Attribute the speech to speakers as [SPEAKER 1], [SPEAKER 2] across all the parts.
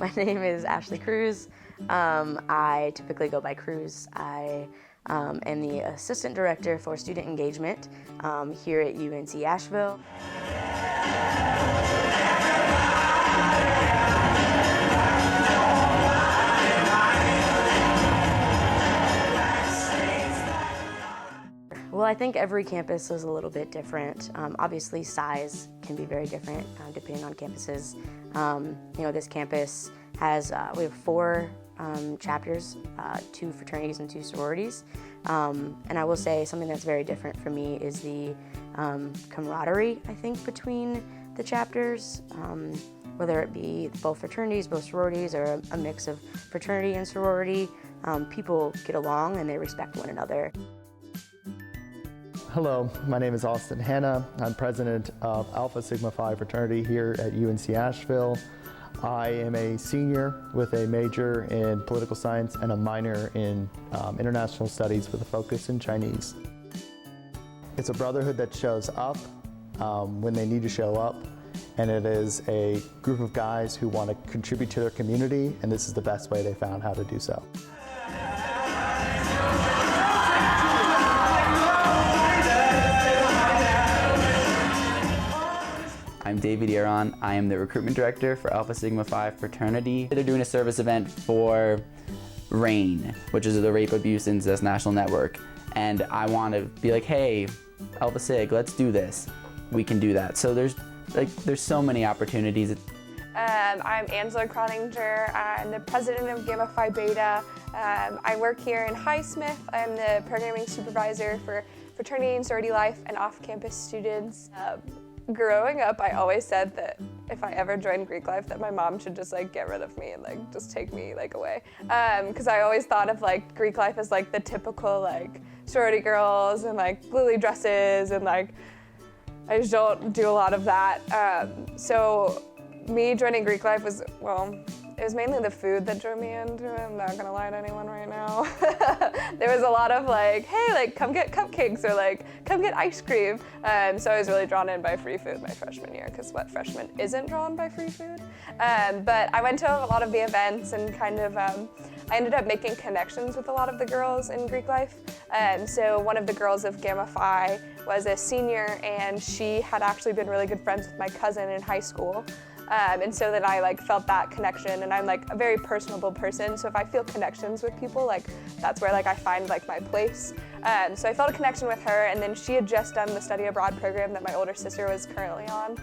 [SPEAKER 1] My name is Ashley Cruz. I typically go by Cruz. I am the Assistant Director for Student Engagement here at UNC Asheville. Well, I think every campus is a little bit different. Obviously, size can be very different depending on campuses. This campus has, we have 4 chapters, 2 fraternities and 2 sororities. And I will say something that's very different for me is the camaraderie, I think, between the chapters, whether it be both fraternities, both sororities, or a mix of fraternity and sorority. People get along and they respect one another.
[SPEAKER 2] Hello, my name is Austin Hanna. I'm president of Alpha Sigma Phi Fraternity here at UNC Asheville. I am a senior with a major in political science and a minor in international studies with a focus in Chinese. It's a brotherhood that shows up when they need to show up, and it is a group of guys who want to contribute to their community, and this is the best way they found how to do so.
[SPEAKER 3] I'm David Aaron. I am the recruitment director for Alpha Sigma Phi Fraternity. They're doing a service event for RAIN, which is the Rape Abuse Incest National Network. And I want to be like, hey, Alpha Sig, let's do this. We can do that. So there's so many opportunities.
[SPEAKER 4] I'm Angela Croninger. I'm the president of Gamma Phi Beta. I work here in Highsmith. I'm the programming supervisor for fraternity and sorority life and off-campus students. Growing up, I always said that if I ever joined Greek life, that my mom should just get rid of me and just take me away. Because I always thought of Greek life as the typical sorority girls and lily dresses, and I just don't do a lot of that. So me joining Greek life was, it was mainly the food that drew me into it. I'm not gonna lie to anyone right now. There was a lot of hey, come get cupcakes, or come get ice cream. So I was really drawn in by free food my freshman year, because what freshman isn't drawn by free food? But I went to a lot of the events and I ended up making connections with a lot of the girls in Greek life. So one of the girls of Gamma Phi was a senior, and she had actually been really good friends with my cousin in high school. And so then I felt that connection, and I'm a very personable person, so if I feel connections with people, that's where I find my place. So I felt a connection with her, and then she had just done the study abroad program that my older sister was currently on.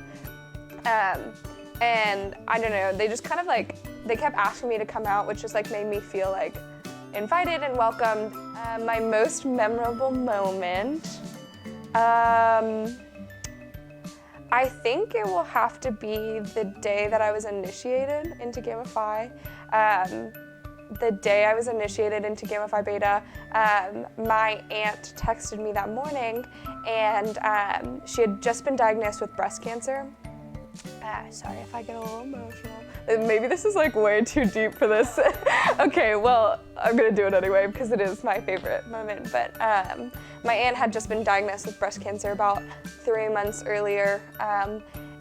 [SPEAKER 4] And I don't know, they just they kept asking me to come out, which just made me feel invited and welcomed. My most memorable moment, I think it will have to be the day that I was initiated into Gamma Phi. The day I was initiated into Gamma Phi Beta, my aunt texted me that morning, and she had just been diagnosed with breast cancer. Sorry if I get a little emotional. Maybe this is way too deep for this. Okay, well, I'm gonna do it anyway because it is my favorite moment. But my aunt had just been diagnosed with breast cancer about 3 months earlier,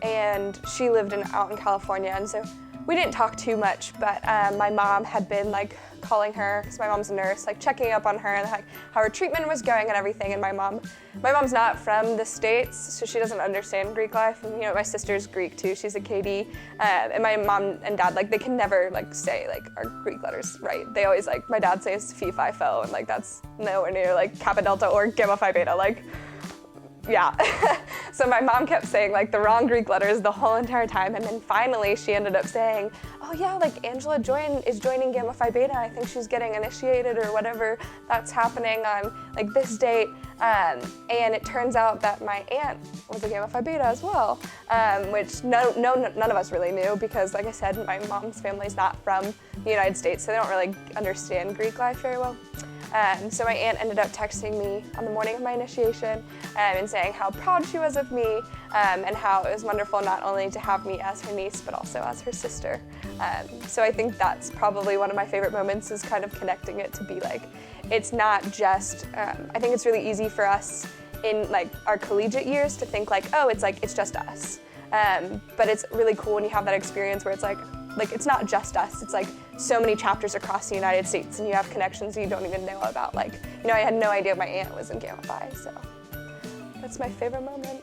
[SPEAKER 4] and she lived out in California, and so we didn't talk too much, but my mom had been calling her, because my mom's a nurse, checking up on her and how her treatment was going and everything. And my mom's not from the States, so she doesn't understand Greek life. And my sister's Greek too, she's a KD. And my mom and dad, they can never say our Greek letters right. They always my dad says Phi Phi Pho, and that's nowhere near Kappa Delta or Gamma Phi Beta, yeah. So my mom kept saying the wrong Greek letters the whole entire time, and then finally she ended up saying, oh yeah, Angela is joining Gamma Phi Beta. I think she's getting initiated or whatever that's happening on this date. And it turns out that my aunt was a Gamma Phi Beta as well, which none of us really knew, because like I said, my mom's family's not from the United States, so they don't really understand Greek life very well. So my aunt ended up texting me on the morning of my initiation and saying how proud she was of me, and how it was wonderful not only to have me as her niece, but also as her sister. So I think that's probably one of my favorite moments, is connecting it to be it's not just, I think it's really easy for us in our collegiate years to think oh, it's just us. But it's really cool when you have that experience where it's like, it's not just us, it's like so many chapters across the United States, and you have connections you don't even know about. Like, you know, I had no idea my aunt was in Gamma Phi, so that's my favorite moment.